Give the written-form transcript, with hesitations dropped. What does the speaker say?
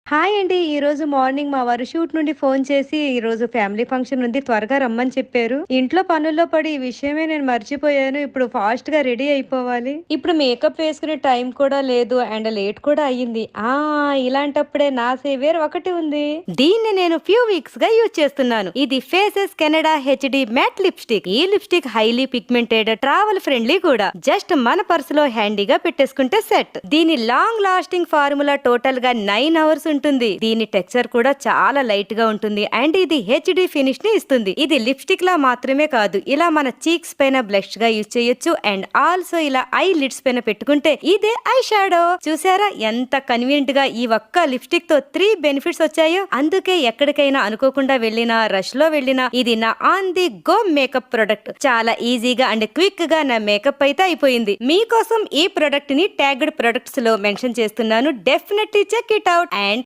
Hi అండి. ఈరోజు morning మా వారు షూట్ నుండి ఫోను చేసి, "ఈరోజు ఫ్యామిలీ ఫంక్షన్ ఉంది. త్వరగా రమ్మని చెప్పారు. ఇంట్లో పనుల్లో పడి ఈ విషయమే నేను మర్చిపోయాను. ఇప్పుడు ఫాస్ట్‌గా రెడీ అయిపోవాలి. ఇప్పుడు మేకప్ వేసుకునే టైం కూడా లేదు. అండ్ లేట్ కూడా అయ్యింది. ఇలాంటప్పుడే నా సేవియర్ ఒకటి ఉంది. దీన్ని నేను ఫ్యూ వీక్స్‌గా యూజ్ చేస్తున్నాను. ఇది Faces Canada HD matte lipstick. ఈ lipstick highly pigmented, travel friendly కూడా. జస్ట్ మన పర్సులో హ్యాండీగా పెట్టేసుకుంటే సెట్. దీని లాంగ్ లాస్టింగ్ ఫార్ములా టోటల్ గా 9 అవర్స్ ఉంటుంది. దీని టెక్స్చర్ కూడా చాలా లైట్ గా ఉంటుంది అండ్ ఇది హెచ్డి ఫినిష్ ని ఇస్తుంది. ఇది లిప్స్టిక్ లా మాత్రమే కాదు, ఇలా మన చీక్స్ పైన బ్లష్ గా యూజ్ చేయొచ్చు అండ్ ఆల్సో ఇలా ఐ లిడ్స్ పైన పెట్టుకుంటే ఇదే ఐ షాడో. చూసారా ఎంత కన్వీనియంట్ గా ఈ ఒక్క లిప్స్టిక్ తో 3 బెనిఫిట్స్ వచ్చాయో. అందుకే ఎక్కడికైనా అనుకోకుండా వెళ్ళినా, రష్ లో వెళ్ళినా ఇది నా on the go makeup product. చాలా ఈజీగా అండ్ క్విక్ గా నా మేకప్ అయితే అయిపోయింది. మీకోసం ఈ ప్రొడక్ట్ ని ట్యాగ్డ్ ప్రొడక్ట్స్ లో మెన్షన్ చేస్తున్నాను. Definitely check it out and